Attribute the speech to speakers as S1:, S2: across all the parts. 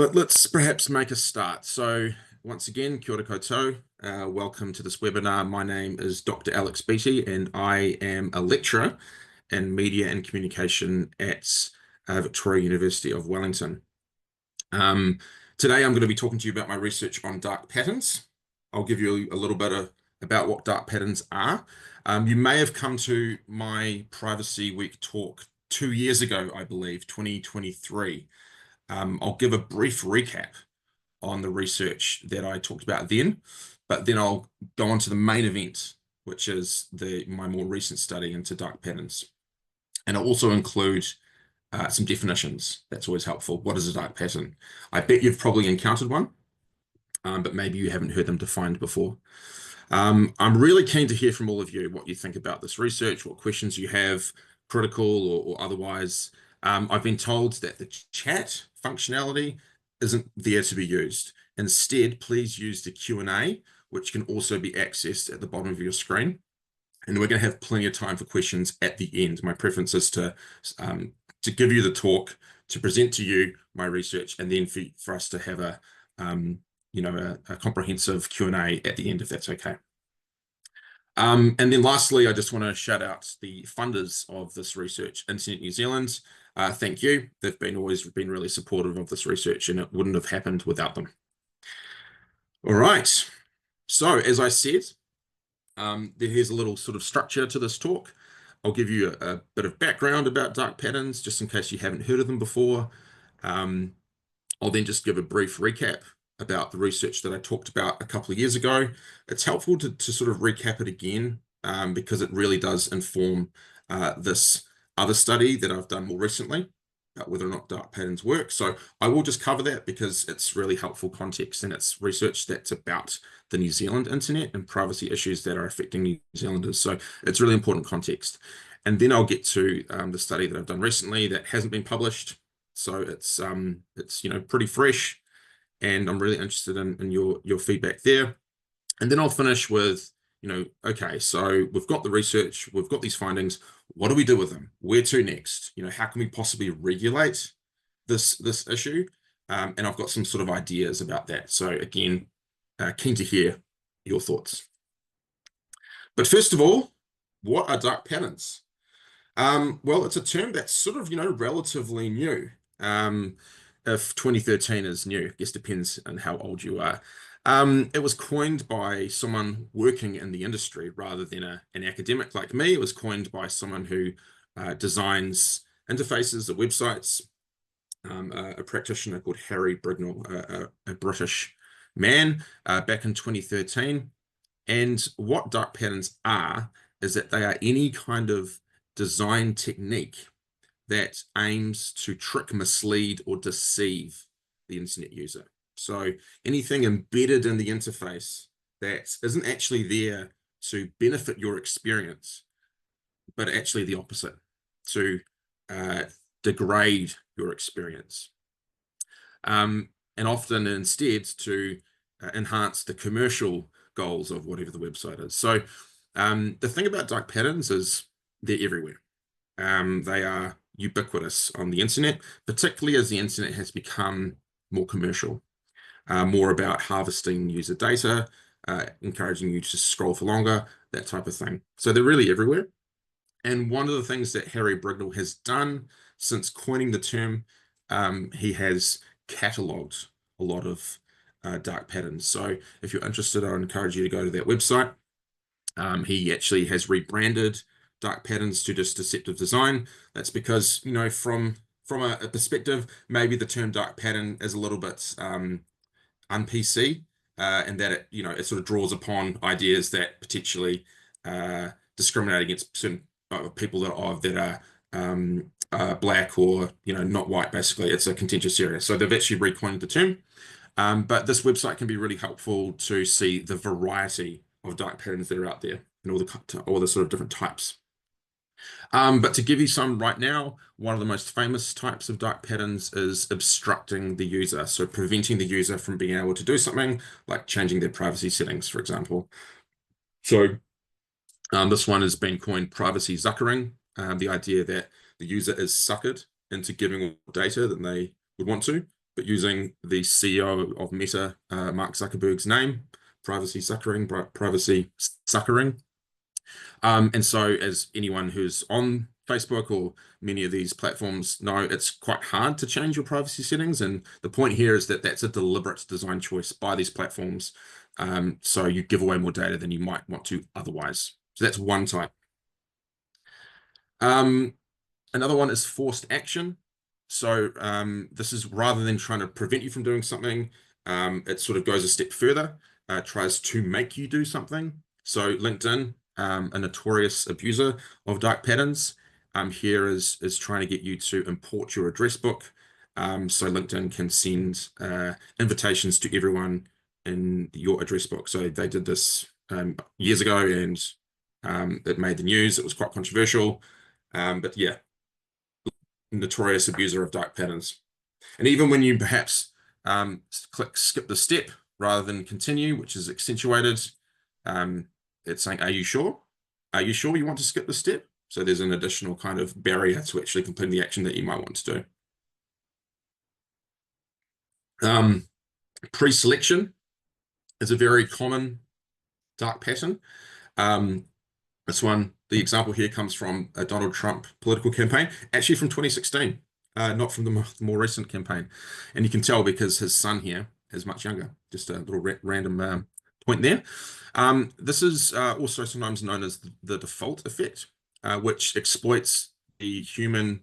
S1: But let's perhaps make a start. So once again, kia ora koutou. Welcome to this webinar. My name is Dr. Alex Beattie, and I am a lecturer in media and communication at Victoria University of Wellington. Um, Today, I'm going to be talking to you about my research on dark patterns. I'll give you a little bit about what dark patterns are. You may have come to my Privacy Week talk 2 years ago, I believe, 2023. I'll give a brief recap on the research that I talked about then, but then I'll go on to the main event, which is my more recent study into dark patterns. And I'll also include some definitions. That's always helpful. What is a dark pattern? I bet you've probably encountered one, but maybe you haven't heard them defined before. I'm really keen to hear from all of you what you think about this research, what questions you have, critical or otherwise. I've been told that the chat functionality isn't there to be used. Instead, please use the Q&A, which can also be accessed at the bottom of your screen. And we're going to have plenty of time for questions at the end. My preference is to give you the talk, to present to you my research, and then for us to have a comprehensive Q&A at the end, if that's okay. And then lastly, I just want to shout out the funders of this research, Internet New Zealand. Thank you. They've always been really supportive of this research, and it wouldn't have happened without them. All right. So as I said, here's a little sort of structure to this talk. I'll give you a bit of background about dark patterns, just in case you haven't heard of them before. I'll then just give a brief recap about the research that I talked about a couple of years ago. It's helpful to sort of recap it again because it really does inform this other study that I've done more recently about whether or not dark patterns work. So I will just cover that because it's really helpful context, and it's research that's about the New Zealand internet and privacy issues that are affecting New Zealanders. So it's really important context. And then I'll get to the study that I've done recently that hasn't been published. So it's pretty fresh, and I'm really interested in your feedback there. And then I'll finish with, okay, so we've got the research, we've got these findings. What do we do with them? Where to next? How can we possibly regulate this issue? And I've got some sort of ideas about that. So again, keen to hear your thoughts. But first of all, what are dark patterns? Well, it's a term that's sort of, relatively new. If 2013 is new, I guess depends on how old you are. It was coined by someone working in the industry rather than an academic like me. It was coined by someone who designs interfaces or websites, a practitioner called Harry Brignall, a British man, back in 2013. And what dark patterns are is that they are any kind of design technique that aims to trick, mislead, or deceive the internet user. So anything embedded in the interface that isn't actually there to benefit your experience, but actually the opposite, to degrade your experience. And often instead to enhance the commercial goals of whatever the website is. So the thing about dark patterns is they're everywhere. They are ubiquitous on the internet, particularly as the internet has become more commercial, more about harvesting user data, encouraging you to scroll for longer, that type of thing. So they're really everywhere. And one of the things that Harry Brignall has done since coining the term, he has catalogued a lot of dark patterns. So if you're interested, I encourage you to go to that website. He actually has rebranded dark patterns to just deceptive design. That's because, from a perspective, maybe the term dark pattern is a little bit un-PC, and that it sort of draws upon ideas that potentially discriminate against certain people that are black or not white. Basically, it's a contentious area. So they've actually recoined the term. But this website can be really helpful to see the variety of dark patterns that are out there and all the sort of different types. But to give you some right now, one of the most famous types of dark patterns is obstructing the user. So preventing the user from being able to do something like changing their privacy settings, for example. So this one has been coined privacy zuckering, the idea that the user is suckered into giving all data that they would want to but using the CEO of Meta, Mark Zuckerberg's name, privacy suckering. And so as anyone who's on Facebook or many of these platforms know, it's quite hard to change your privacy settings. And the point here is that that's a deliberate design choice by these platforms. So you give away more data than you might want to otherwise. So that's one type. Another one is forced action. So this is rather than trying to prevent you from doing something, it sort of goes a step further, tries to make you do something. So LinkedIn, a notorious abuser of dark patterns, here is trying to get you to import your address book. So LinkedIn can send invitations to everyone in your address book. So they did this years ago, and it made the news. It was quite controversial. But yeah, notorious abuser of dark patterns. And even when you perhaps click skip the step rather than continue, which is accentuated, it's saying, are you sure? Are you sure you want to skip the step? So there's an additional kind of barrier to actually completing the action that you might want to do. Pre-selection is a very common dark pattern. This one, the example here comes from a Donald Trump political campaign, actually from 2016, not from the more recent campaign. And you can tell because his son here is much younger. Just a little random point there. This is also sometimes known as the default effect, which exploits the human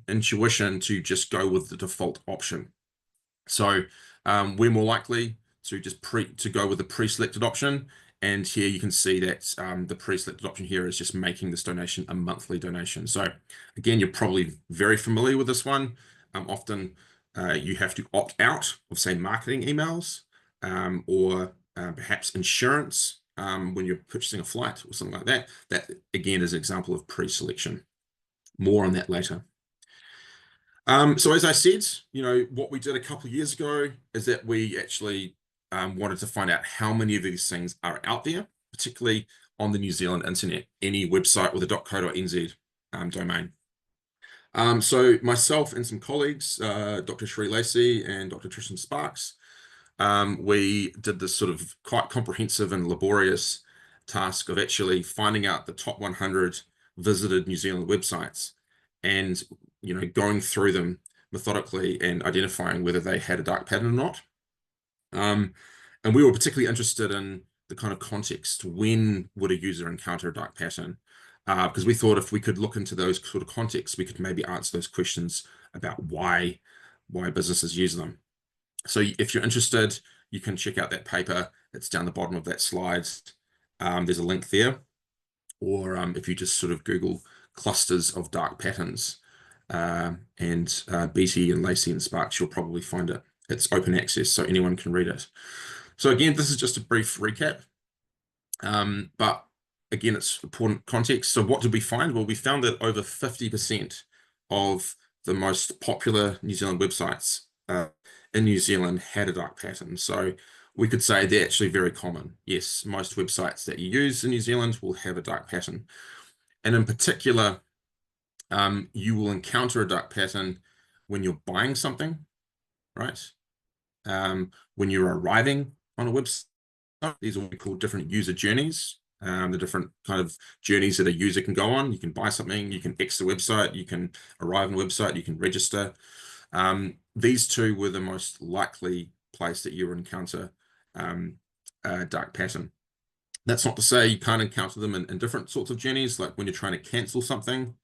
S1: intuition to just go with the default option. So we're more likely to just go with the pre-selected option. And here you can see that the pre-selected option here is just making this donation a monthly donation. So again, you're probably very familiar with this one. Often you have to opt out of, say, marketing emails or perhaps insurance when you're purchasing a flight or something like that. That, again, is an example of pre-selection. More on that later. So as I said, what we did a couple of years ago is that we actually wanted to find out how many of these things are out there, particularly on the New Zealand internet, any website with a .co.nz domain. So myself and some colleagues, Dr. Sheree Lacey and Dr. Tristan Sparks, we did this sort of quite comprehensive and laborious task of actually finding out the top 100 visited New Zealand websites and going through them methodically and identifying whether they had a dark pattern or not. And we were particularly interested in the kind of context. When would a user encounter a dark pattern? Because we thought if we could look into those sort of contexts, we could maybe answer those questions about why businesses use them. So if you're interested, you can check out that paper. It's down the bottom of that slide. There's a link there. Or if you just sort of Google clusters of dark patterns, and Beatty and Lacey and Sparks, you'll probably find it. It's open access, so anyone can read it. So again, this is just a brief recap. But again, it's important context. So what did we find? Well, we found that over 50% of the most popular New Zealand websites in New Zealand had a dark pattern. So we could say they're actually very common. Yes, most websites that you use in New Zealand will have a dark pattern. And in particular, you will encounter a dark pattern when you're buying something, right? When you're arriving on a website, these are what we call different user journeys. The different kind of journeys that a user can go on. You can buy something, you can exit the website, you can arrive on the website, you can register. These two were the most likely place that you would encounter a dark pattern. That's not to say you can't encounter them in different sorts of journeys, like when you're trying to cancel something.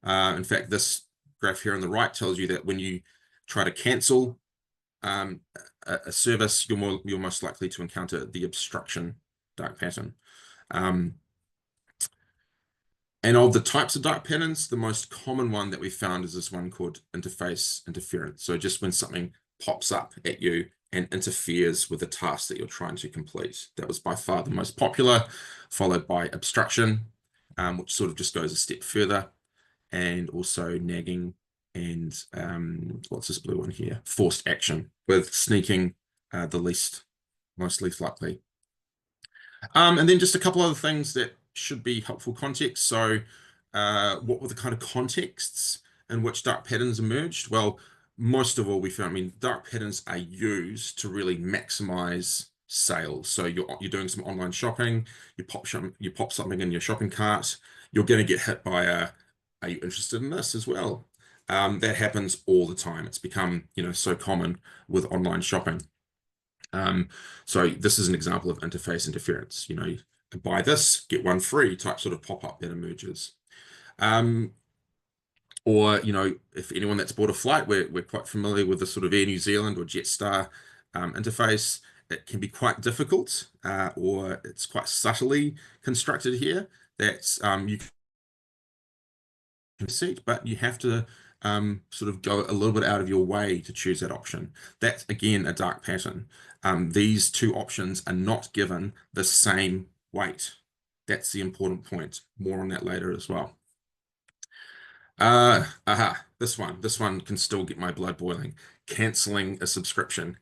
S1: In fact, this graph here on the right tells you that when you try to cancel a service, you're most likely to encounter the obstruction dark pattern. And of the types of dark patterns, the most common one that we found is this one called interface interference. So just when something pops up at you and interferes with the task that you're trying to complete. That was by far the most popular, followed by obstruction, which sort of just goes a step further, and also nagging and what's this blue one here? Forced action, with sneaking the least likely. And then just a couple other things that should be helpful context. So what were the kind of contexts in which dark patterns emerged? Well, most of all, we found, I mean, dark patterns are used to really maximize sales. So you're doing some online shopping, you pop something in your shopping cart, you're going to get hit by are you interested in this as well? That happens all the time. It's become, so common with online shopping. So this is an example of interface interference. Buy this, get one free type sort of pop-up that emerges. Or, if anyone that's bought a flight, we're quite familiar with the sort of Air New Zealand or Jetstar interface. It can be quite difficult, or it's quite subtly constructed here. That's you can seat, but you have to sort of go a little bit out of your way to choose that option. That's again a dark pattern. These two options are not given the same weight. That's the important point. More on that later as well. This one can still get my blood boiling. Canceling a subscription.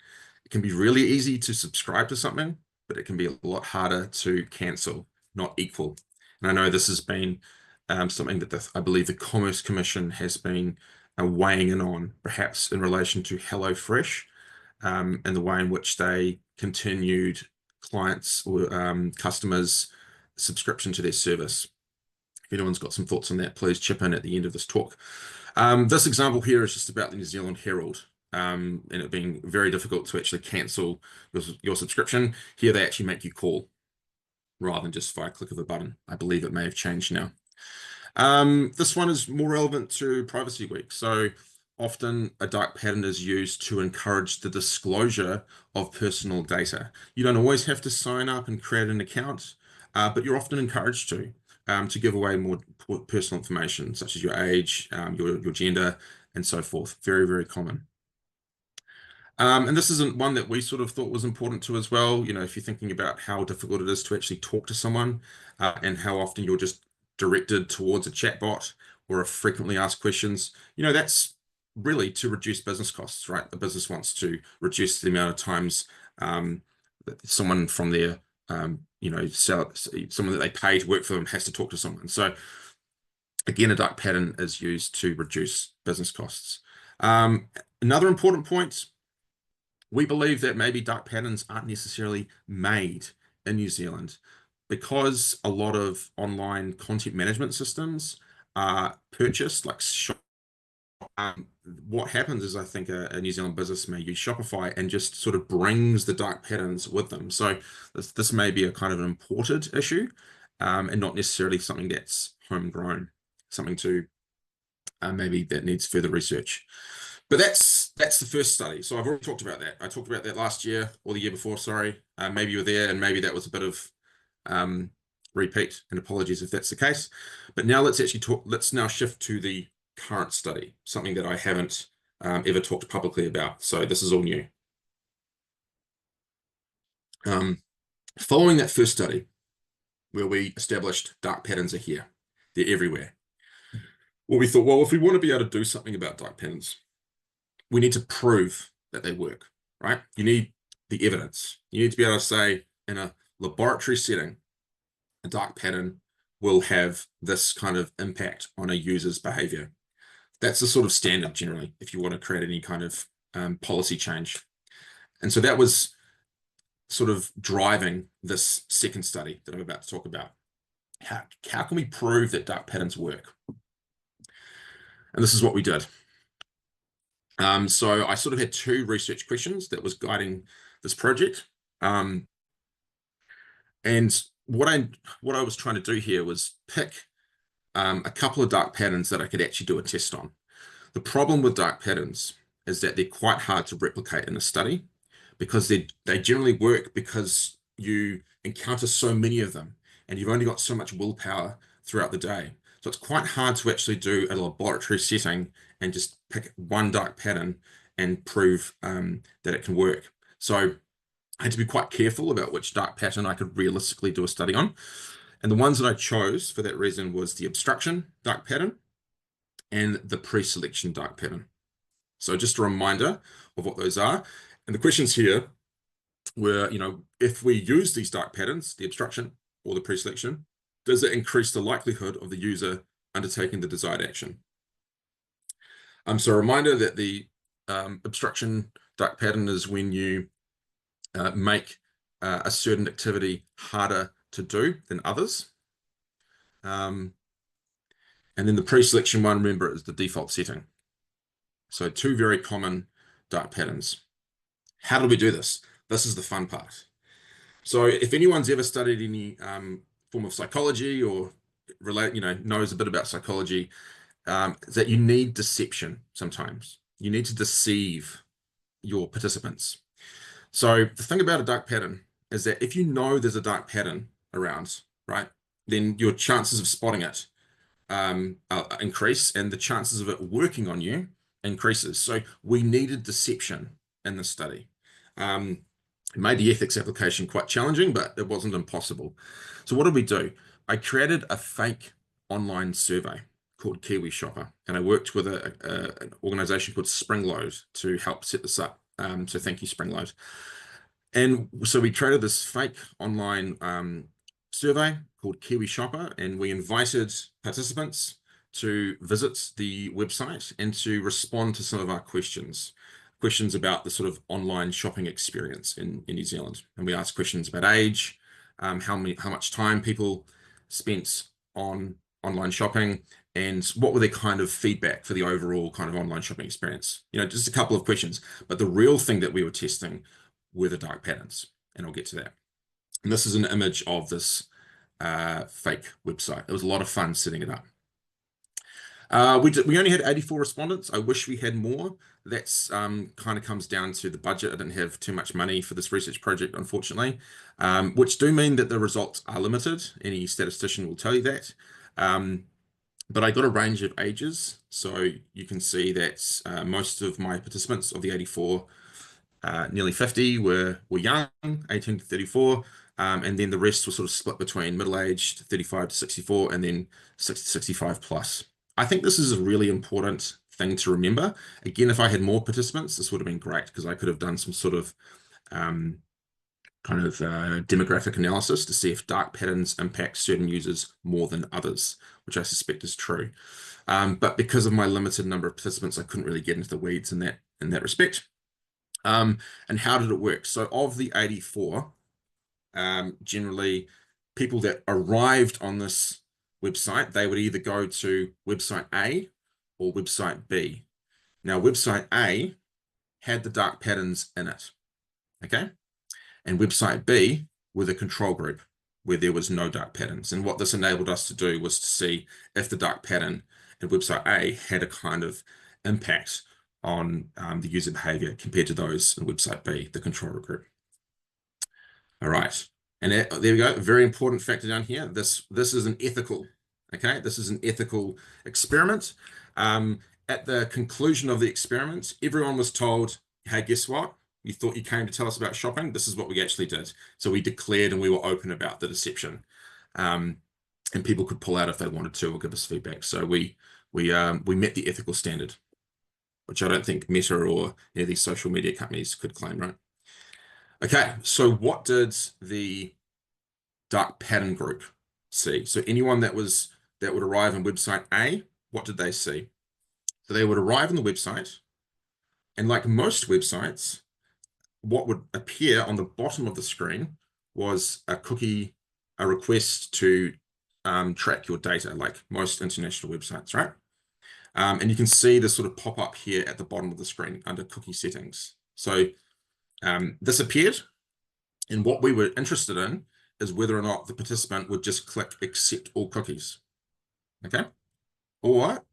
S1: It can be really easy to subscribe to something, but it can be a lot harder to cancel, not equal. And I know this has been something that I believe the Commerce Commission has been weighing in on, perhaps in relation to HelloFresh, and the way in which they continued clients or customers' subscription to their service. If anyone's got some thoughts on that, please chip in at the end of this talk. This example here is just about the New Zealand Herald, and it being very difficult to actually cancel your subscription. Here they actually make you call rather than just via a click of a button. I believe it may have changed now. This one is more relevant to Privacy Week. So often a dark pattern is used to encourage the disclosure of personal data. You don't always have to sign up and create an account, but you're often encouraged to give away more personal information, such as your age, your gender, and so forth. Very, very common. And this isn't one that we sort of thought was important to as well. If you're thinking about how difficult it is to actually talk to someone, and how often you're just directed towards a chatbot or a frequently asked questions, that's really to reduce business costs, right? The business wants to reduce the amount of times that someone from their someone that they pay to work for them has to talk to someone. So again, a dark pattern is used to reduce business costs. Another important point, we believe that maybe dark patterns aren't necessarily made in New Zealand because a lot of online content management systems are purchased, like what happens is I think a New Zealand business may use Shopify and just sort of brings the dark patterns with them. So this may be a kind of an imported issue, and not necessarily something that's homegrown, something to maybe that needs further research. But that's the first study. So I've already talked about that. I talked about that last year or the year before, sorry. Maybe you were there and maybe that was a bit of repeat, and apologies if that's the case. But now let's now shift to the current study, something that I haven't ever talked publicly about. So this is all new. Following that first study, where we established dark patterns are here, they're everywhere. Well, we thought, well, if we want to be able to do something about dark patterns, we need to prove that they work, right? You need the evidence. You need to be able to say in a laboratory setting, a dark pattern will have this kind of impact on a user's behavior. That's the sort of standard generally, if you want to create any kind of policy change. And so that was sort of driving this second study that I'm about to talk about. How can we prove that dark patterns work? And this is what we did. So I sort of had two research questions that was guiding this project. And what I was trying to do here was pick a couple of dark patterns that I could actually do a test on. The problem with dark patterns is that they're quite hard to replicate in a study because they generally work because you encounter so many of them and you've only got so much willpower throughout the day. So it's quite hard to actually do a laboratory setting and just pick one dark pattern and prove that it can work. So I had to be quite careful about which dark pattern I could realistically do a study on. And the ones that I chose for that reason was the obstruction dark pattern and the pre-selection dark pattern. So just a reminder of what those are. And the questions here were, if we use these dark patterns, the obstruction or the pre-selection, does it increase the likelihood of the user undertaking the desired action? So a reminder that the Obstruction dark pattern is when you make a certain activity harder to do than others. And then the pre-selection one, remember, is the default setting. So two very common dark patterns. How do we do this? This is the fun part. So if anyone's ever studied any form of psychology or knows a bit about psychology, that you need deception sometimes. You need to deceive your participants. So the thing about a dark pattern is that if you know there's a dark pattern around, right, then your chances of spotting it increase, and the chances of it working on you increases. So we needed deception in the study. It made the ethics application quite challenging, but it wasn't impossible. So what did we do? I created a fake online survey called Kiwi Shopper, and I worked with an organization called Springload to help set this up. So thank you, Springload. And so we created this fake online survey called Kiwi Shopper, and we invited participants to visit the website and to respond to some of our questions about the sort of online shopping experience in New Zealand. And we asked questions about age, how much time people spent on online shopping, and what were their kind of feedback for the overall kind of online shopping experience. Just a couple of questions. But the real thing that we were testing were the dark patterns, and I'll get to that. And this is an image of this fake website. It was a lot of fun setting it up. We only had 84 respondents. I wish we had more. That's kind of comes down to the budget. I didn't have too much money for this research project, unfortunately, which do mean that the results are limited. Any statistician will tell you that. But I got a range of ages. So you can see that most of my participants of the 84, nearly 50 were young, 18 to 34. And then the rest was sort of split between middle-aged, 35 to 64, and then 60 to 65 plus. I think this is a really important thing to remember. Again, if I had more participants, this would have been great because I could have done some sort of demographic analysis to see if dark patterns impact certain users more than others, which I suspect is true. But because of my limited number of participants, I couldn't really get into the weeds in that respect. And how did it work? So of the 84, generally people that arrived on this website, they would either go to website A or website B. Now, website A had the dark patterns in it, okay? And website B were the control group where there was no dark patterns. And what this enabled us to do was to see if the dark pattern in website A had a kind of impact on the user behavior compared to those in website B, the control group. All right. And there we go. A very important factor down here. This is an ethical, okay? This is an ethical experiment. At the conclusion of the experiment, everyone was told, hey, guess what? You thought you came to tell us about shopping. This is what we actually did. So we declared and we were open about the deception. And people could pull out if they wanted to or give us feedback. So we met the ethical standard, which I don't think Meta or any of these social media companies could claim, right? Okay, so what did the dark pattern group see? So anyone that would arrive on website A, what did they see? So they would arrive on the website, and like most websites, what would appear on the bottom of the screen was a cookie, a request to track your data, like most international websites, right? And you can see this sort of pop up here at the bottom of the screen under cookie settings. So this appeared, and what we were interested in is whether or not the participant would just click accept all cookies, okay? Or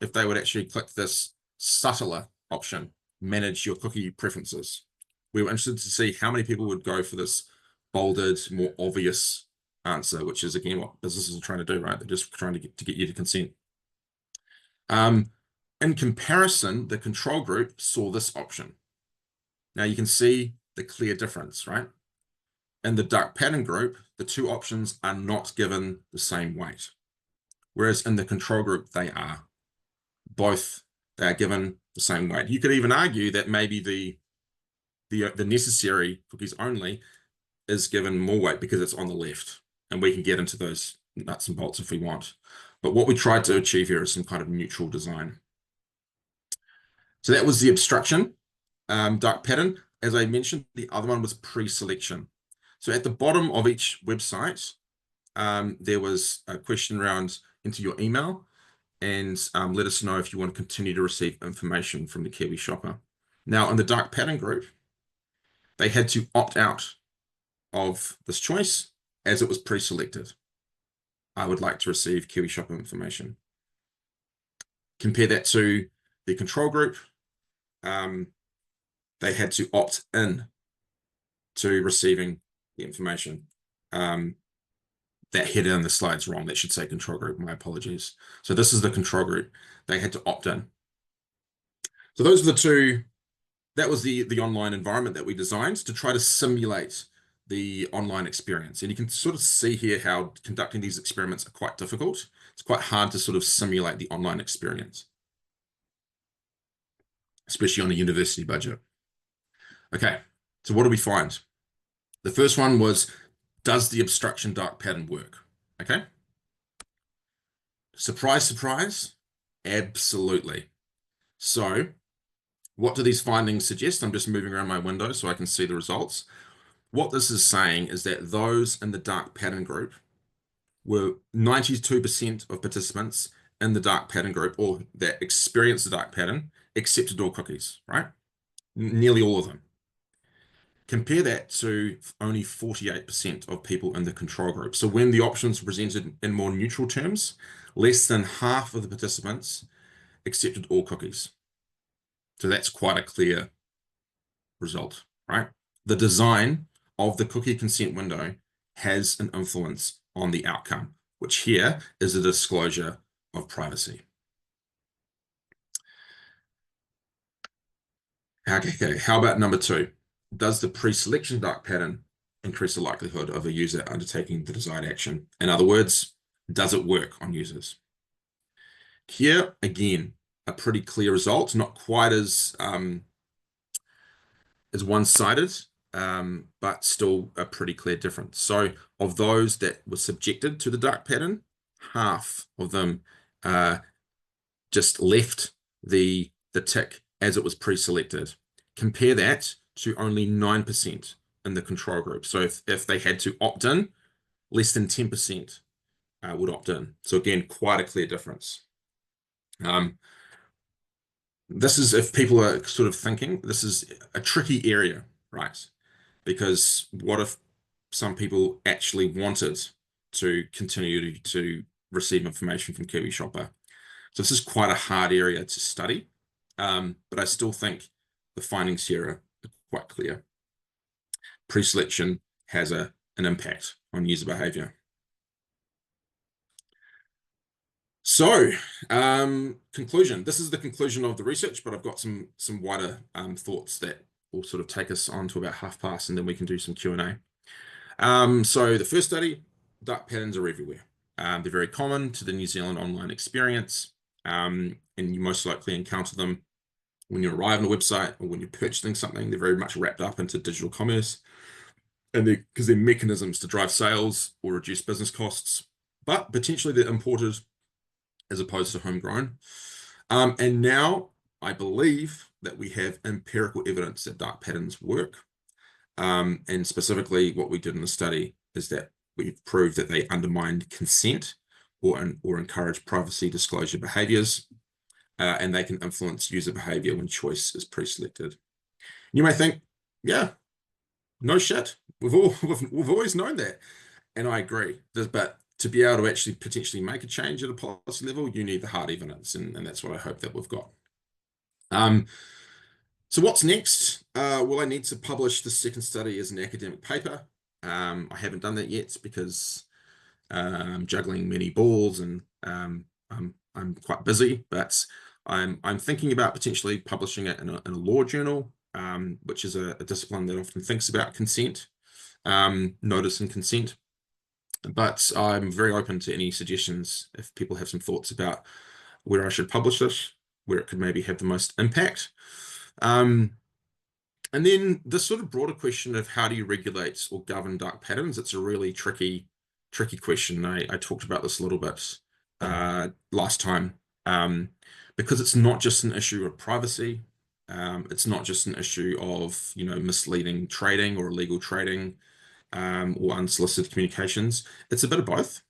S1: if they would actually click this subtler option, manage your cookie preferences. We were interested to see how many people would go for this bolded, more obvious answer, which is again what businesses are trying to do, right? They're just trying to get you to consent. In comparison, the control group saw this option. Now you can see the clear difference, right? In the dark pattern group, the two options are not given the same weight. Whereas in the control group, they are. Both, they are given the same weight. You could even argue that maybe the necessary cookies only is given more weight because it's on the left. And we can get into those nuts and bolts if we want. But what we tried to achieve here is some kind of neutral design. So that was the obstruction dark pattern. As I mentioned, the other one was pre-selection. So at the bottom of each website, there was a question around into your email and let us know if you want to continue to receive information from the Kiwi shopper. Now, in the dark pattern group, they had to opt out of this choice as it was pre-selected. I would like to receive Kiwi shopper information. Compare that to the control group. They had to opt in to receiving the information. That header in the slide's wrong. That should say control group. My apologies. So this is the control group. They had to opt in. So those are the two. That was the online environment that we designed to try to simulate the online experience. And you can sort of see here how conducting these experiments are quite difficult. It's quite hard to sort of simulate the online experience, especially on a university budget. Okay, so what do we find? The first one was, does the obstruction dark pattern work? Okay. Surprise, surprise. Absolutely. So what do these findings suggest? I'm just moving around my window so I can see the results. What this is saying is that those in the dark pattern group were 92% of participants in the dark pattern group, or that experienced the dark pattern, accepted all cookies, right? Nearly all of them. Compare that to only 48% of people in the control group. So when the options were presented in more neutral terms, less than half of the participants accepted all cookies. So that's quite a clear result, right? The design of the cookie consent window has an influence on the outcome, which here is a disclosure of privacy. Okay, how about number two? Does the pre-selection dark pattern increase the likelihood of a user undertaking the desired action? In other words, does it work on users? Here, again, a pretty clear result, not quite as one-sided, but still a pretty clear difference. So of those that were subjected to the dark pattern, half of them just left the tick as it was pre-selected. Compare that to only 9% in the control group. So if they had to opt in, less than 10% would opt in. So again, quite a clear difference. This is, if people are sort of thinking, this is a tricky area, right? Because what if some people actually wanted to continue to receive information from Kiwi Shopper? So this is quite a hard area to study, but I still think the findings here are quite clear. Pre-selection has an impact on user behavior. So, conclusion. This is the conclusion of the research, but I've got some wider thoughts that will sort of take us on to about half past, and then we can do some Q&A. So the first study, dark patterns are everywhere. They're very common to the New Zealand online experience, and you most likely encounter them when you arrive on a website or when you're purchasing something. They're very much wrapped up into digital commerce, and because they're mechanisms to drive sales or reduce business costs, but potentially they're imported as opposed to homegrown. And now I believe that we have empirical evidence that dark patterns work. And specifically what we did in the study is that we've proved that they undermined consent or encourage privacy disclosure behaviors, and they can influence user behavior when choice is pre-selected. You may think, yeah, no shit. We've always known that. And I agree. But to be able to actually potentially make a change at a policy level, you need the hard evidence, and that's what I hope that we've got. So what's next? Well, I need to publish the second study as an academic paper. I haven't done that yet because I'm juggling many balls and I'm quite busy, but I'm thinking about potentially publishing it in a law journal, which is a discipline that often thinks about consent, notice and consent. But I'm very open to any suggestions if people have some thoughts about where I should publish this, where it could maybe have the most impact. And then this sort of broader question of how do you regulate or govern dark patterns? It's a really tricky question. I talked about this a little bit last time, because it's not just an issue of privacy. It's not just an issue of, misleading trading or illegal trading, or unsolicited communications. It's a bit of both.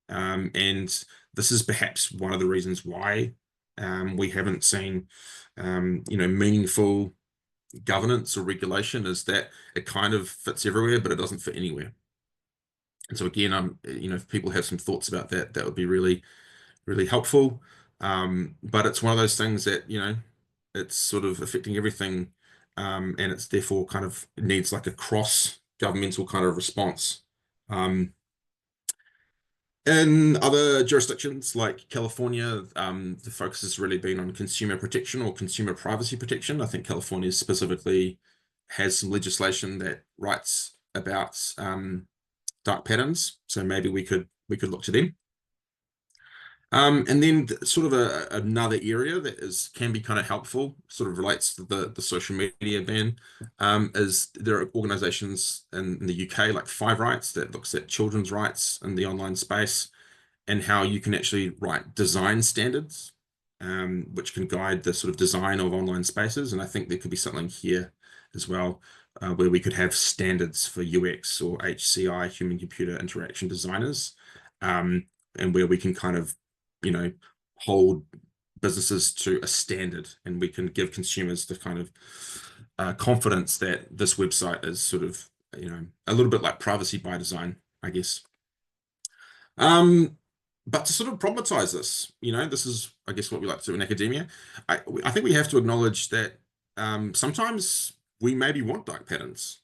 S1: And this is perhaps one of the reasons why we haven't seen, meaningful governance or regulation, is that it kind of fits everywhere, but it doesn't fit anywhere. And so again, if people have some thoughts about that, that would be really, really helpful. But it's one of those things that, it's sort of affecting everything, and it's therefore kind of needs like a cross governmental kind of response. Um, In other jurisdictions like California, the focus has really been on consumer protection or consumer privacy protection. I think California specifically has some legislation that writes about dark patterns, so maybe we could look to them. And then sort of another area that can be kind of helpful, sort of relates to the social media ban, is there are organizations in the UK like Five Rights that looks at children's rights in the online space, and how you can actually write design standards, which can guide the sort of design of online spaces. And I think there could be something here as well, where we could have standards for UX or HCI, human computer interaction designers, and where we can kind of, you know, hold businesses to a standard, and we can give consumers the kind of confidence that this website is sort of, a little bit like privacy by design, I guess. Um, but to sort of problematize this, this is, I guess, what we like to do in academia. I think we have to acknowledge that sometimes we maybe want dark patterns.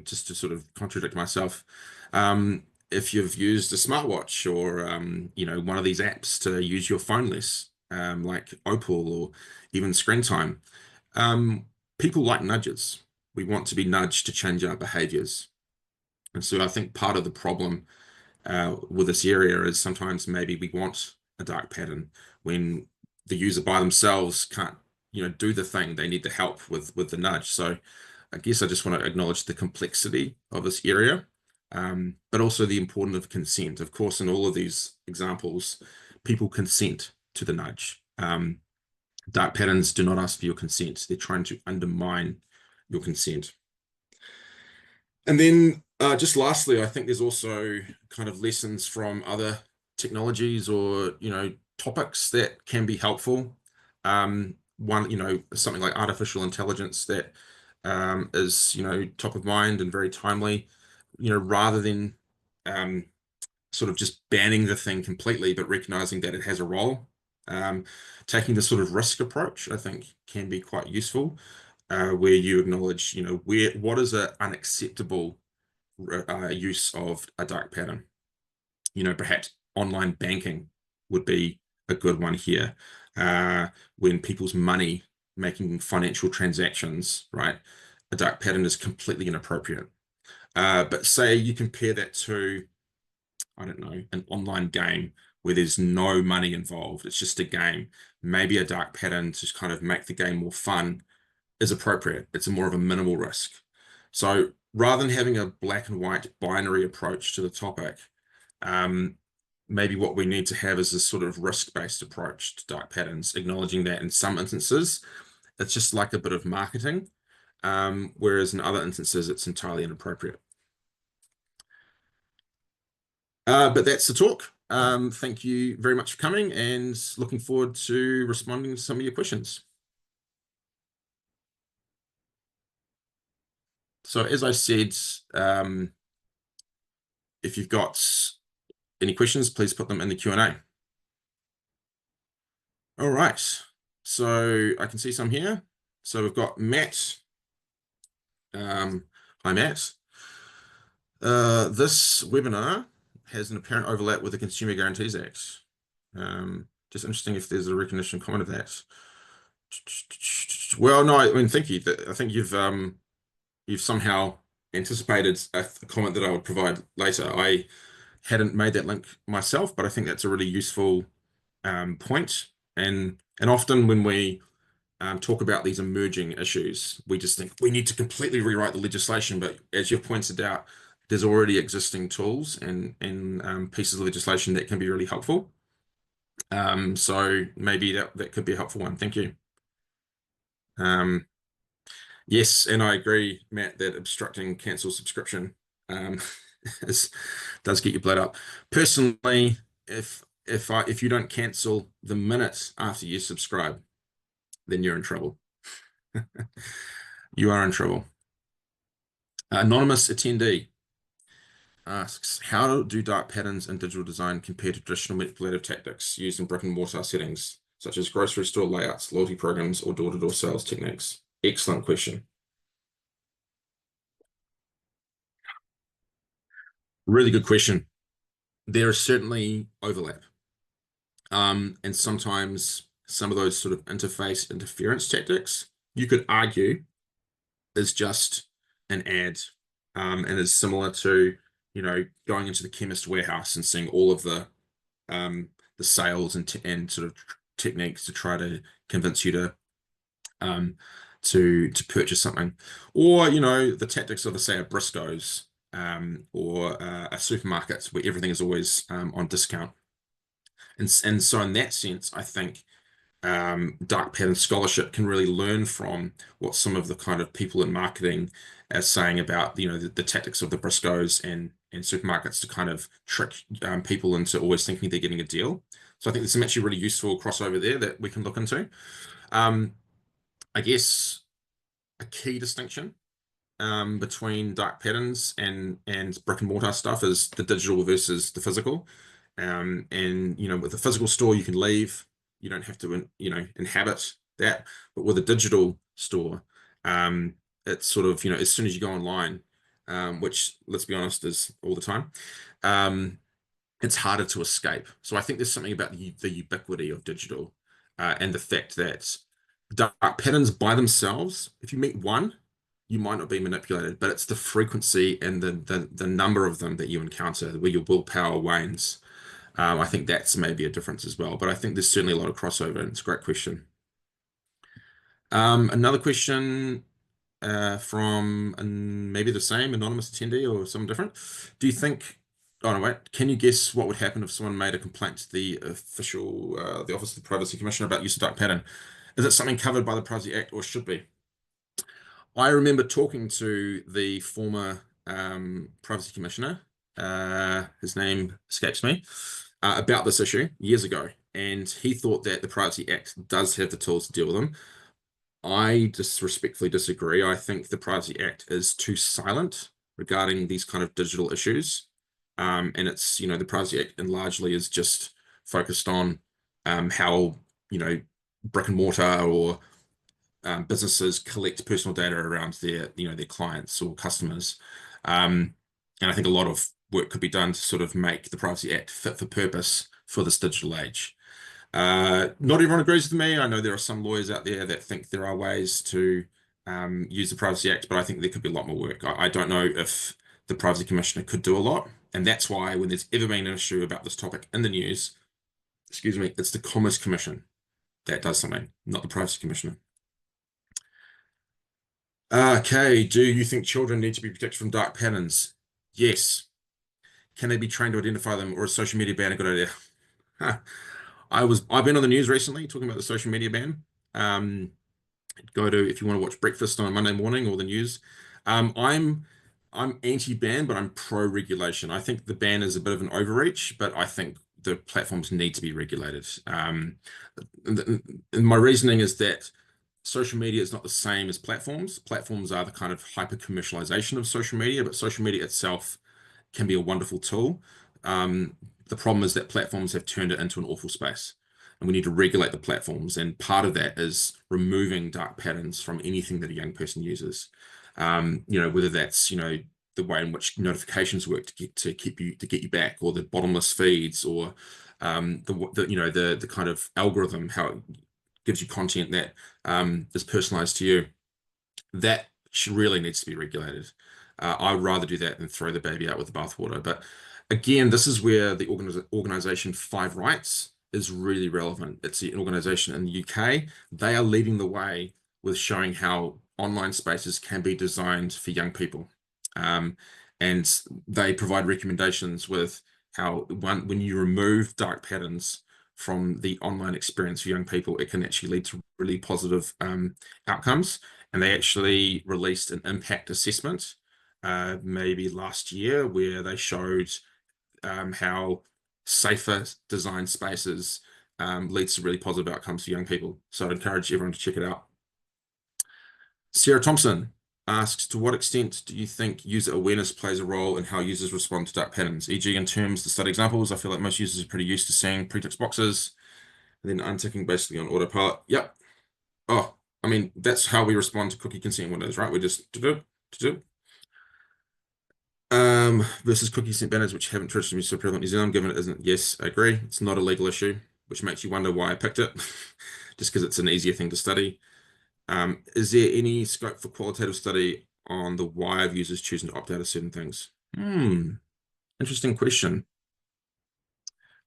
S1: Just to sort of contradict myself, if you've used a smartwatch or one of these apps to use your phone less, like Opal or even Screen Time, um, people like nudges. We want to be nudged to change our behaviors, and so I think part of the problem with this area is sometimes maybe we want a dark pattern when the user by themselves can't, do the thing. They need the help with the nudge. So I guess I just want to acknowledge the complexity of this area, but also the importance of consent. Of course, in all of these examples, people consent to the nudge. Dark patterns do not ask for your consent. They're trying to undermine your consent. And then just lastly, I think there's also kind of lessons from other technologies or, topics that can be helpful. One, something like artificial intelligence that is, top of mind and very timely, rather than um, sort of just banning the thing completely, but recognizing that it has a role. Um, Taking the sort of risk approach, I think, can be quite useful, where you acknowledge, what is an unacceptable use of a dark pattern. Perhaps online banking would be a good one here. When people's money, making financial transactions, right? A dark pattern is completely inappropriate. But say you compare that to, I don't know, an online game where there's no money involved, it's just a game. Maybe a dark pattern to kind of make the game more fun is appropriate. It's more of a minimal risk. So rather than having a black and white binary approach to the topic, um, maybe what we need to have is this sort of risk-based approach to dark patterns, acknowledging that in some instances, it's just like a bit of marketing, whereas in other instances, it's entirely inappropriate. But that's the talk. Thank you very much for coming, and looking forward to responding to some of your questions. So as I said, if you've got any questions, please put them in the Q&A. All right, so I can see some here. So we've got Matt. Hi, Matt. This webinar has an apparent overlap with the Consumer Guarantees Act. Just interesting if there's a recognition comment of that. Well, no, I mean, thank you. I think you've somehow anticipated a comment that I would provide later. I hadn't made that link myself, but I think that's a really useful point. And often when we talk about these emerging issues, we just think we need to completely rewrite the legislation. But as you've pointed out, there's already existing tools and pieces of legislation that can be really helpful. So maybe that could be a helpful one. Thank you. Um, yes, and I agree, Matt, that obstructing cancel subscription um, is, does get your blood up. Personally, if you don't cancel the minute after you subscribe, then you're in trouble. You are in trouble. Anonymous attendee asks, how do dark patterns in digital design compare to traditional manipulative tactics used in brick and mortar settings, such as grocery store layouts, loyalty programs, or door-to-door sales techniques? Excellent question. Really good question. There is certainly overlap. And sometimes some of those sort of interface interference tactics, you could argue, is just an ad, and is similar to, going into the chemist warehouse and seeing all of the sales and sort of techniques to try to convince you um, to purchase something, or the tactics of, say, a Briscoes, or a supermarket where everything is always on discount. And so in that sense, I think dark pattern scholarship can really learn from what some of the kind of people in marketing are saying about the tactics of the Briscoes and supermarkets to kind of trick people into always thinking they're getting a deal. So I think there's some actually really useful crossover there that we can look into. Um, I guess a key distinction between dark patterns and brick and mortar stuff is the digital versus the physical. And with the physical store, you can leave. You don't have to, inhabit that. But with a digital store, it's sort of, as soon as you go online, which, let's be honest, is all the time, um, it's harder to escape. So I think there's something about the ubiquity of digital, and the fact that dark patterns by themselves, if you meet one, you might not be manipulated, but it's the frequency and the number of them that you encounter where your willpower wanes. I think that's maybe a difference as well. But I think there's certainly a lot of crossover, and it's a great question. Another question from maybe the same anonymous attendee or something different. Do you think? Oh no, wait. Can you guess what would happen if someone made a complaint to the Office of the Privacy Commissioner about use of dark pattern? Is it something covered by the Privacy Act or should be? I remember talking to the former Privacy Commissioner, his name escapes me, about this issue years ago, and he thought that the Privacy Act does have the tools to deal with them. I just respectfully disagree. I think the Privacy Act is too silent regarding these kind of digital issues. And the Privacy Act and largely is just focused on how, you know, brick and mortar or businesses collect personal data around their clients or customers. And I think a lot of work could be done to sort of make the Privacy Act fit for purpose for this digital age. Not everyone agrees with me. I know there are some lawyers out there that think there are ways to use the Privacy Act, but I think there could be a lot more work. I don't know if the Privacy Commissioner could do a lot. And that's why when there's ever been an issue about this topic in the news, excuse me, it's the Commerce Commission that does something, not the Privacy Commissioner. Okay, do you think children need to be protected from dark patterns? Yes. Can they be trained to identify them, or is social media ban a good idea? I've been on the news recently talking about the social media ban. Um, Go to if you want to watch breakfast on a Monday morning or the news. I'm anti-ban, but I'm pro-regulation. I think the ban is a bit of an overreach, but I think the platforms need to be regulated. And my reasoning is that social media is not the same as platforms. Platforms are the kind of hyper commercialization of social media, but social media itself can be a wonderful tool. Um, the problem is that platforms have turned it into an awful space, and we need to regulate the platforms. And part of that is removing dark patterns from anything that a young person uses. Whether that's the way in which notifications work to get you back, or the bottomless feeds, or the kind of algorithm, how it gives you content that is personalized to you. That really needs to be regulated. I would rather do that than throw the baby out with the bathwater. But again, this is where the organization Five Rights is really relevant. It's an organization in the UK. They are leading the way with showing how online spaces can be designed for young people. Um, and they provide recommendations with how when you remove dark patterns from the online experience for young people, it can actually lead to really positive outcomes. And they actually released an impact assessment maybe last year where they showed how safer design spaces leads to really positive outcomes for young people. So I'd encourage everyone to check it out. Sarah Thompson asks, to what extent do you think user awareness plays a role in how users respond to dark patterns? E.g., in terms of the study examples, I feel like most users are pretty used to seeing pre-text boxes and then unticking basically on autopilot. Yep. Oh, I mean, that's how we respond to cookie consent windows, right? We just do. Versus cookie consent banners, which haven't traditionally been so prevalent in New Zealand, given it isn't. Yes, I agree. It's not a legal issue, which makes you wonder why I picked it, just because it's an easier thing to study. Is there any scope for qualitative study on the why of users choosing to opt out of certain things? Interesting question.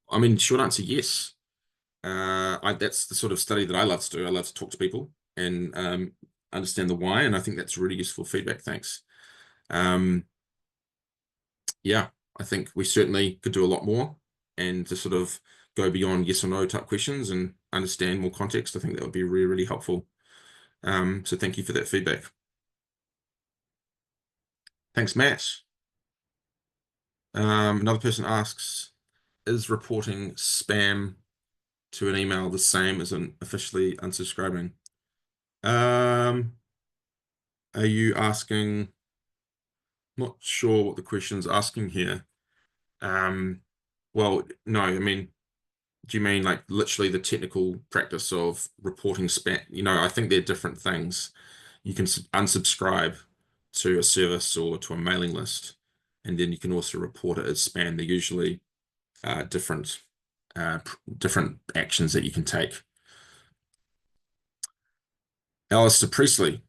S1: I mean, short answer, yes. That's the sort of study that I love to do. I love to talk to people and understand the why, and I think that's really useful feedback. Thanks. Yeah, I think we certainly could do a lot more and to sort of go beyond yes or no type questions and understand more context. I think that would be really, really helpful. So thank you for that feedback. Thanks, Matt. Another person asks, is reporting spam to an email the same as an officially unsubscribing? Are you asking, not sure what the question's asking here. Well, no, I mean, do you mean like literally the technical practice of reporting spam? I think they're different things. You can unsubscribe to a service or to a mailing list, and then you can also report it as spam. They're usually different different actions that you can take. Alistair Priestley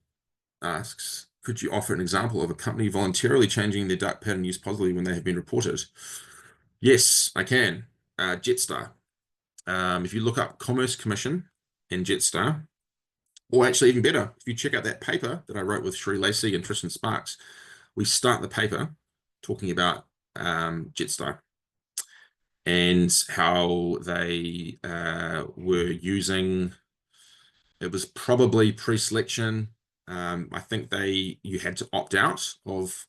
S1: asks, could you offer an example of a company voluntarily changing their dark pattern use positively when they have been reported? Yes, I can. Jetstar. If you look up Commerce Commission and Jetstar, or actually even better, if you check out that paper that I wrote with Sri Lacey and Tristan Sparks, we start the paper talking about Jetstar and how they were using, it was probably pre-selection. I think you had to opt out of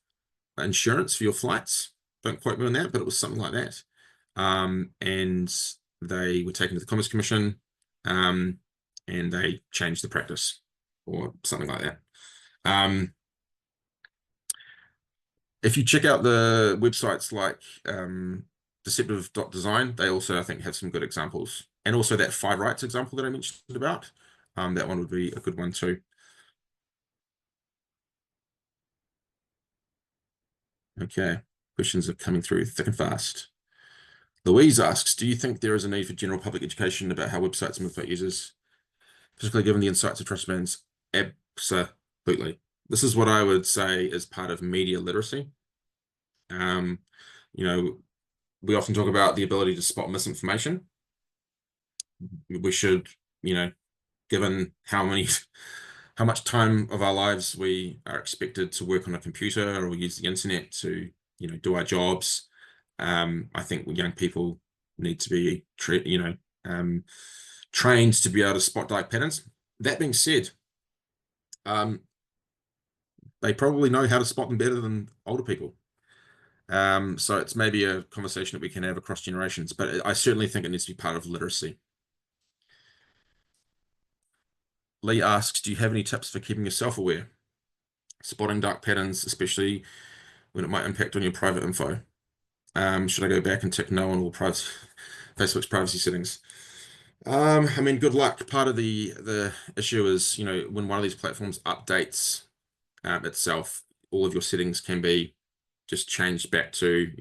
S1: insurance for your flights. Don't quote me on that, but it was something like that. And they were taken to the Commerce Commission, and they changed the practice or something like that. If you check out the websites like deceptive.design, they also, I think, have some good examples. And also that Five Rights example that I mentioned about, that one would be a good one too. Okay, questions are coming through thick and fast. Louise asks, do you think there is a need for general public education about how websites motivate users, particularly given the insights of trust bands? Absolutely. This is what I would say is part of media literacy. You know, we often talk about the ability to spot misinformation. We should, given how much time of our lives we are expected to work on a computer or use the internet to, do our jobs. I think young people need to be, trained to be able to spot dark patterns. That being said, they probably know how to spot them better than older people. So it's maybe a conversation that we can have across generations, but I certainly think it needs to be part of literacy. Lee asks, do you have any tips for keeping yourself aware? Spotting dark patterns, especially when it might impact on your private info. Should I go back and tick no on all Facebook's privacy settings? I mean, good luck. Part of the issue is, when one of these platforms updates itself, all of your settings can be just changed back to,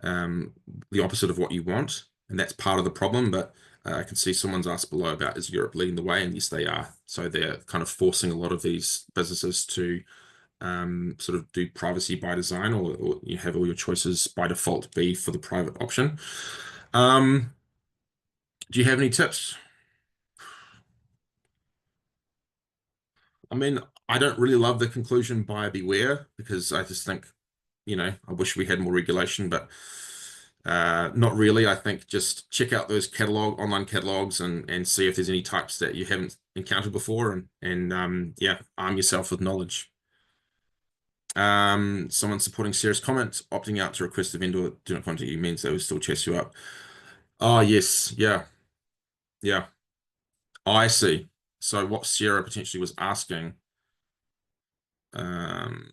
S1: the opposite of what you want, and that's part of the problem. But I can see someone's asked below about, is Europe leading the way? And yes, they are. So they're kind of forcing a lot of these businesses to sort of do privacy by design, or you have all your choices by default be for the private option. Do you have any tips? I mean, I don't really love the conclusion buyer beware, because I just think, I wish we had more regulation, but Not really. I think just check out those online catalogs and see if there's any types that you haven't encountered before, and yeah, arm yourself with knowledge. Someone supporting Sarah's comment, opting out to request the vendor do not contact you means they will still chase you up. Oh yes, yeah, yeah. I see. So what Sarah potentially was asking, um,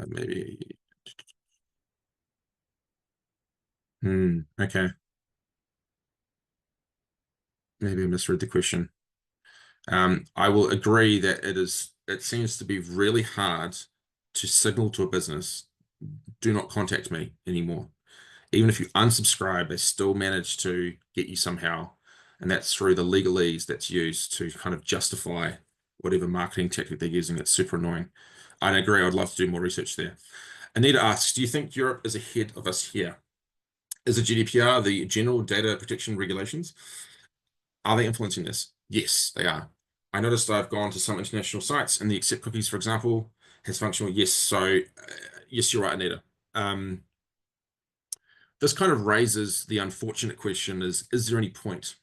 S1: maybe. Okay, maybe I misread the question. I will agree that it seems to be really hard to signal to a business, do not contact me anymore. Even if you unsubscribe, they still manage to get you somehow. And that's through the legalese that's used to kind of justify whatever marketing tactic they're using. It's super annoying. I agree. I'd love to do more research there. Anita asks, do you think Europe is ahead of us here? Is the GDPR, the General Data Protection Regulations, are they influencing this? Yes, they are. I noticed I've gone to some international sites and the accept cookies, for example, has functional yes. So yes, you're right, Anita. Um, this kind of raises the unfortunate question: is there any point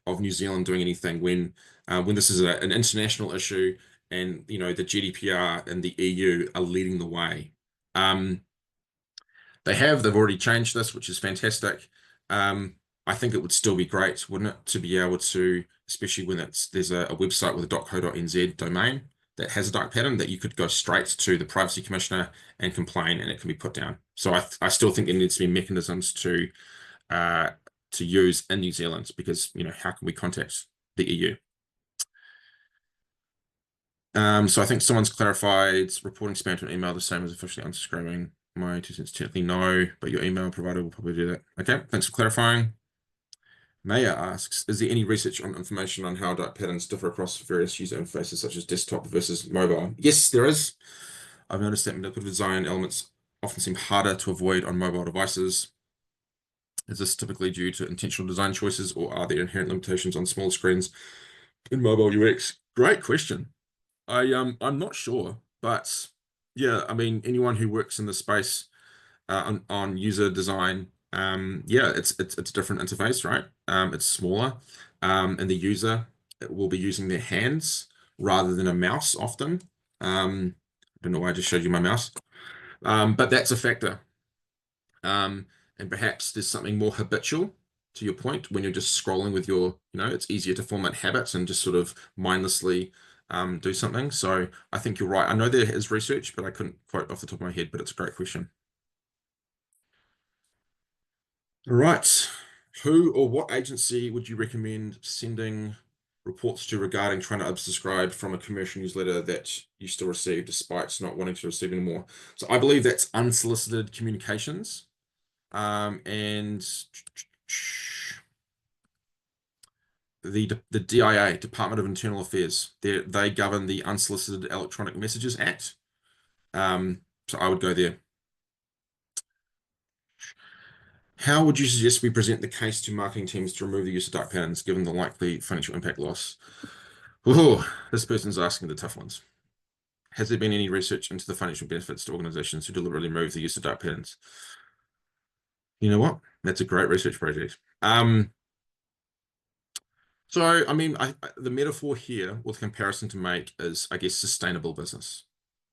S1: of New Zealand doing anything when this is an international issue and the GDPR and the EU are leading the way? Um, they've already changed this, which is fantastic. Um, I think it would still be great, wouldn't it, to be able to, especially when there's a website with a .co.nz domain that has a dark pattern, that you could go straight to the privacy commissioner and complain, and it can be put down. So I still think there needs to be mechanisms uh, to use in New Zealand, because how can we contact the EU? So I think someone's clarified reporting spam to an email the same as officially unsubscribing. My 2 cents technically no, but your email provider will probably do that. Okay, thanks for clarifying. Maya asks, is there any research on information on how dark patterns differ across various user interfaces such as desktop versus mobile? Yes, there is. I've noticed that manipulative design elements often seem harder to avoid on mobile devices. Is this typically due to intentional design choices, or are there inherent limitations on small screens in mobile UX? Great question. I'm not sure, but yeah, I mean, anyone who works in the space on user design, yeah, it's a different interface, right? It's smaller, and the user will be using their hands rather than a mouse often. I don't know why I just showed you my mouse, but that's a factor. And perhaps there's something more habitual, to your point, when you're just scrolling with it's easier to form that habit and just sort of mindlessly do something. So I think you're right. I know there is research, but I couldn't quote off the top of my head, but it's a great question. All right. Who or what agency would you recommend sending reports to regarding trying to unsubscribe from a commercial newsletter that you still receive despite not wanting to receive anymore? So I believe that's unsolicited communications. And the DIA, Department of Internal Affairs, they govern the Unsolicited Electronic Messages Act. So I would go there. How would you suggest we present the case to marketing teams to remove the use of dark patterns, given the likely financial impact loss? Oh, this person's asking the tough ones. Has there been any research into the financial benefits to organizations who deliberately remove the use of dark patterns? You know what? That's a great research project. So, I mean, the metaphor here with comparison to make is, I guess, sustainable business.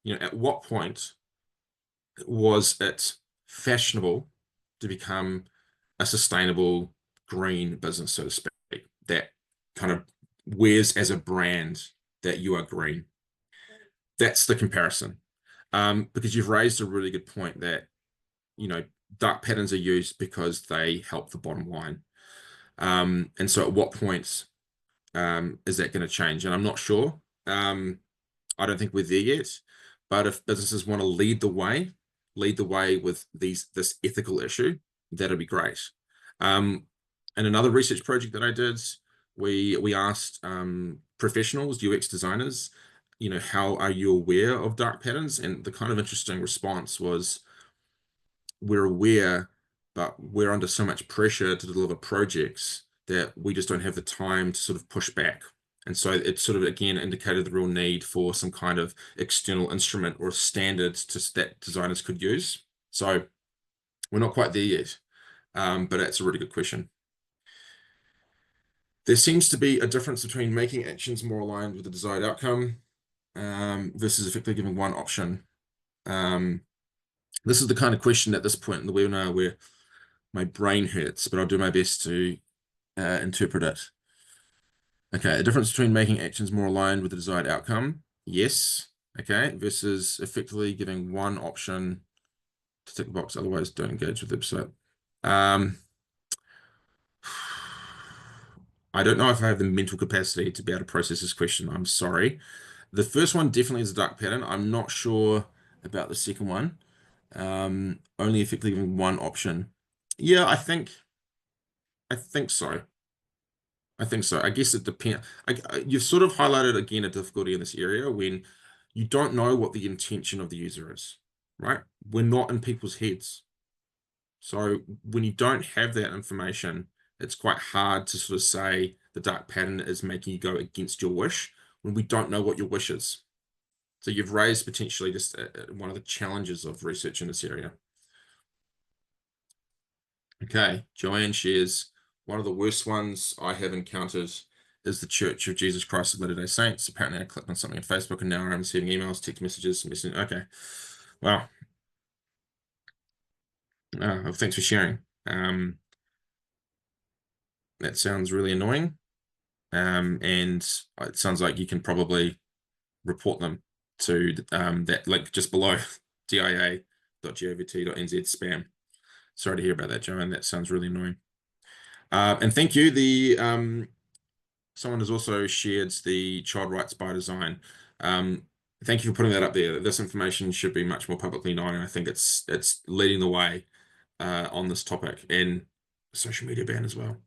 S1: At what point was it fashionable to become a sustainable green business, so to speak, that kind of wears as a brand that you are green? That's the comparison. Because you've raised a really good point that, dark patterns are used because they help the bottom line. And so at what point is that going to change? And I'm not sure. I don't think we're there yet. But if businesses want to lead the way with this ethical issue, that'd be great. And another research project that I did, we asked professionals, UX designers, how are you aware of dark patterns? And the kind of interesting response was, we're aware, but we're under so much pressure to deliver projects that we just don't have the time to sort of push back. And so it sort of, again, indicated the real need for some kind of external instrument or standard that designers could use. So we're not quite there yet. but it's a really good question. There seems to be a difference between making actions more aligned with the desired outcome versus effectively giving one option. This is the kind of question at this point in the webinar where my brain hurts, but I'll do my best to interpret it. Okay, the difference between making actions more aligned with the desired outcome, yes. Okay, versus effectively giving one option to tick the box, otherwise don't engage with the website. I don't know if I have the mental capacity to be able to process this question. I'm sorry. The first one definitely is a dark pattern. I'm not sure about the second one. Only effectively giving one option. Yeah, I think so. I think so. I guess it depends. You've sort of highlighted again a difficulty in this area when you don't know what the intention of the user is, right? We're not in people's heads. So when you don't have that information, it's quite hard to sort of say the dark pattern is making you go against your wish when we don't know what your wish is. So you've raised potentially just one of the challenges of research in this area. Okay, Joanne shares, one of the worst ones I have encountered is the Church of Jesus Christ of Latter-day Saints. Apparently I clicked on something on Facebook and now I'm receiving emails, text messages, Okay. Wow. Thanks for sharing. That sounds really annoying. And it sounds like you can probably report them to that link just below, dia.govt.nz spam. Sorry to hear about that, Joanne. That sounds really annoying. And thank you. Someone has also shared the child rights by design. Thank you for putting that up there. This information should be much more publicly known, and I think it's leading the way on this topic, and social media ban as well,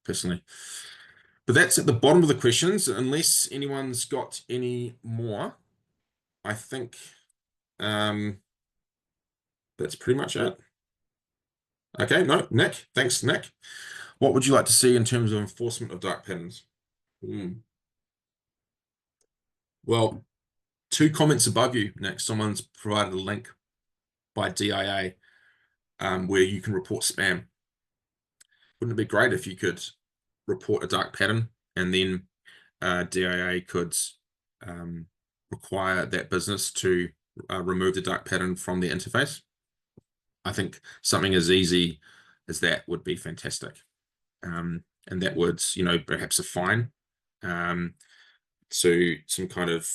S1: personally. But that's at the bottom of the questions. Unless anyone's got any more, I think that's pretty much it. Okay, no, Nick. Thanks, Nick. What would you like to see in terms of enforcement of dark patterns? Well, 2 comments above you, Nick, someone's provided a link by DIA where you can report spam. Wouldn't it be great if you could report a dark pattern and then DIA could require that business to remove the dark pattern from the interface? I think something as easy as that would be fantastic. And that would, perhaps a fine to some kind of,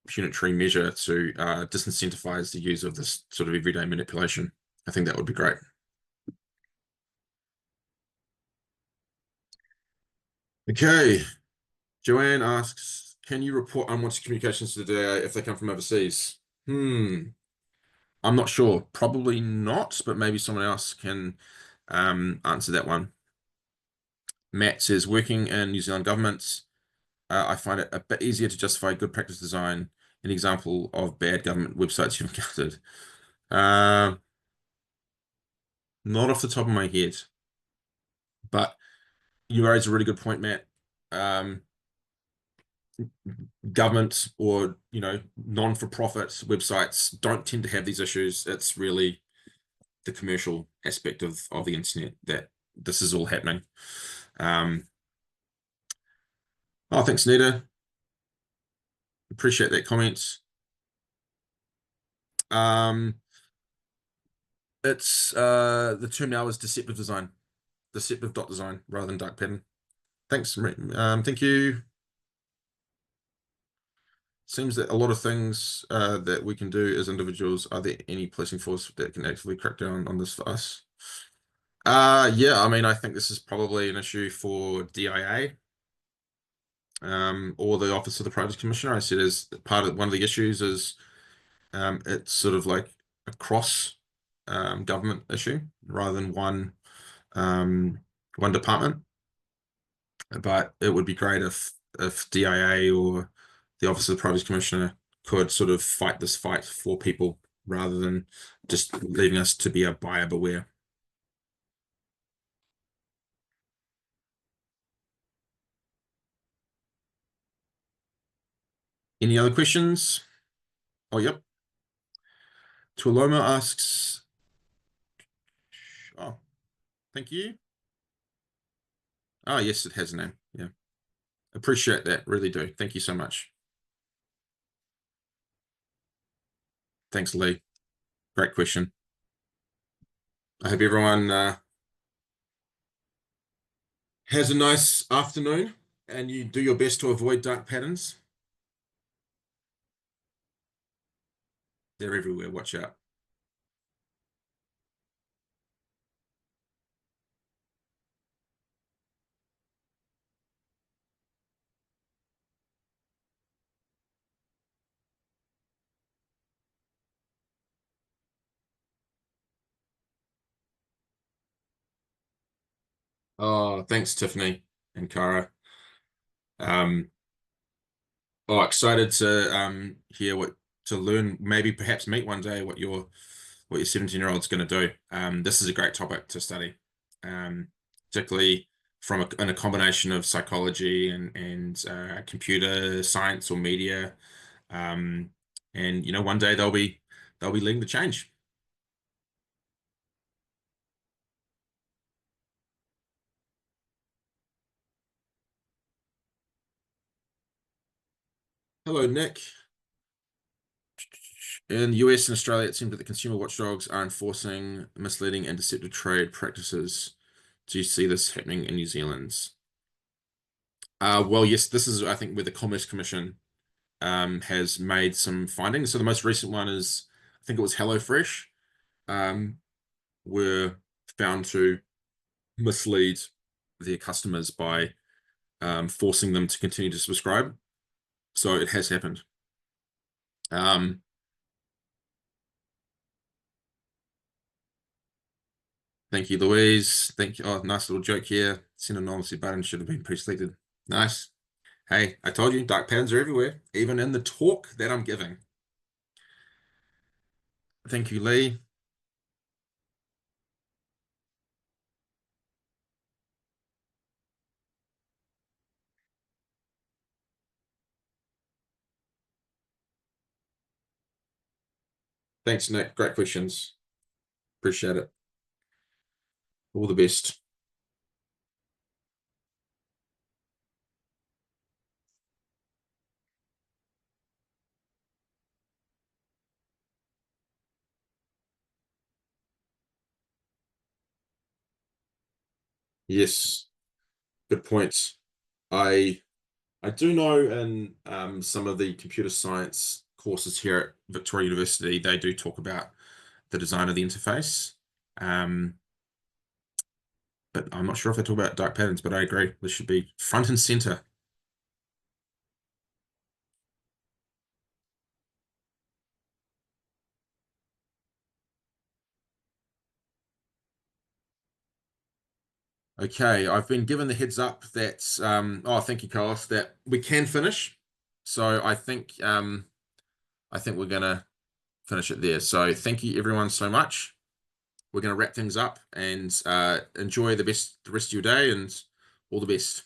S1: punitory measure to disincentivize the use of this sort of everyday manipulation. I think that would be great. Okay, Joanne asks, can you report unwanted communications to the DA if they come from overseas? I'm not sure. Probably not, but maybe someone else can answer that one. Matt says, working in New Zealand governments, I find it a bit easier to justify good practice design. An example of bad government websites you've encountered. Not off the top of my head, but you raise a really good point, Matt. Government or non-for-profit websites don't tend to have these issues. It's really the commercial aspect of the internet that this is all happening. Oh, thanks, Nita. Appreciate that comment. It's the term now is deceptive design, deceptive.design rather than dark pattern. Thanks. Thank you. Seems that a lot of things that we can do as individuals. Are there any policing force that can actively crack down on this for us? Yeah, I mean, I think this is probably an issue for DIA or the Office of the Privacy Commissioner. I said as part of one of the issues is it's sort of like a cross government issue rather than one department. But it would be great if DIA or the Office of the Privacy Commissioner could sort of fight this fight for people rather than just leaving us to be a buyer beware. Any other questions? Oh, yep. Tuoloma asks, Thank you. Oh, yes, it has a name. Yeah. Appreciate that. Really do. Thank you so much. Thanks, Lee. Great question. I hope everyone has a nice afternoon and you do your best to avoid dark patterns. They're everywhere. Watch out. Oh, thanks, Tiffany and Cara. Um, oh, excited to hear what to learn, maybe perhaps meet one day what your 17-year-old's going to do. This is a great topic to study, particularly in a combination of psychology and computer science or media. Um, and one day they'll be leading the change. Hello, Nick. In the US and Australia, it seems that the consumer watchdogs are enforcing misleading and deceptive trade practices. Do you see this happening in New Zealand? Well, yes, this is, I think, where the Commerce Commission has made some findings. So the most recent one is, I think it was HelloFresh, um, were found to mislead their customers by forcing them to continue to subscribe. So it has happened. Um, Thank you, Louise. Thank you. Oh, nice little joke here. Send anonymously button should have been pre-selected. Nice. Hey, I told you, dark patterns are everywhere, even in the talk that I'm giving. Thank you, Lee. Thanks, Nick. Great questions. Appreciate it. All the best. Yes, good points. I I do know in some of the computer science courses here at Victoria University, they do talk about the design of the interface. Um, but I'm not sure if they talk about dark patterns, but I agree. This should be front and center. Okay, I've been given the heads up that oh, thank you, Carlos, that we can finish. So I think we're gonna finish it there. So thank you everyone so much. We're gonna wrap things up and enjoy the rest of your day and all the best.